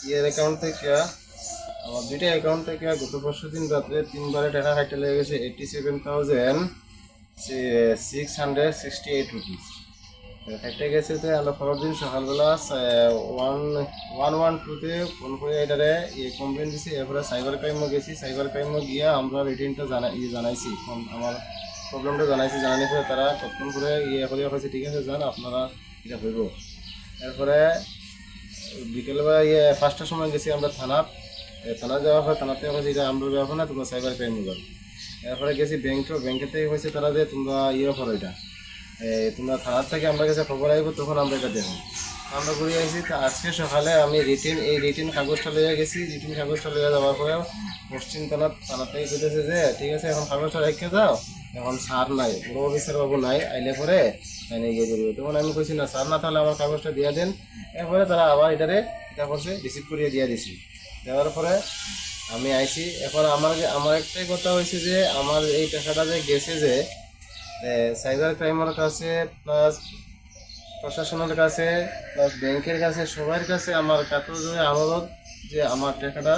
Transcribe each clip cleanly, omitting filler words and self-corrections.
ইয়ের অ্যাকাউন্ট থেকে আমার দুইটা অ্যাকাউন্ট থেকে গত পরশু দিন রাত্রে 3বারে টাকা হাইটে লেগে গেছে 87,668 রুপিস। হাইটে গেছে তো আমরা পরের দিন সকালবেলা 112-তে ফোন করে এটারে কমপ্লেন দিছি। এরপরে সাইবার ক্রাইমও গেছি, সাইবার ক্রাইমও গিয়ে আমরা রিটার্নটা জানাইছি, আমার প্রবলেমটা জানাইছি। জানানোর পরে তারা তৎক্ষণ করে করিয়া হয়েছে, ঠিক আছে যান আপনারা এটা হইব। এরপরে বিকেলবেলা 5টার সময় গেছি আমরা থানা যাওয়ার পর থানাতে হয়েছে এটা আমরা ব্যাপার না, তোমরা সাইবার ক্রাইম যাও। এরপরে গেছি ব্যাংকের থেকে হয়েছে তারা যে তোমরা করো এটা, তোমরা থানার থেকে আমরা কাছে খবর আসবো, তখন আমরা এটা দেখো আমরা ঘুরে আসি। তো আজকে সকালে আমি রিটেন কাগজটা লইয়া গেছি। রিটেন কাগজটা লইয়া যাওয়ার পরে পশ্চিম থানার থেকে বলতেছে যে ঠিক আছে এখন কাগজটা রেখে যাও, এখন স্যার নাই, বড় অফিসার বাবু নাই, আইলে পরে ইয়ে করবে। তখন আমি কইছি না স্যার না তাহলে আমার কাগজটা দিয়ে দেন। এরপরে তারা আবার এটা করছে, রিসিভ করিয়ে দিয়ে দিছি। দেওয়ার পরে আমি আইছি। এখন আমার একটাই কথা হয়েছে যে আমার এই টাকাটা যে গেছে যে সাইবার ক্রাইমের কাছে প্লাস প্রশাসনের কাছে প্লাস ব্যাংকের কাছে সবার কাছে আমার কাছে অনুরোধ যে আমার টাকাটা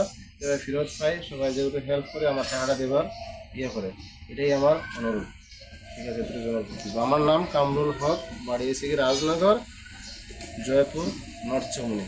ফেরত পাই, সবাই যেহেতু হেল্প করে আমার টাকাটা দেবার করে, এটাই আমার অনুরোধ। ঠিক আছে, আমার নাম কামরুল হক, বাড়ি এসে রাজনগর, জয়পুর, নর্থ চৌমনি।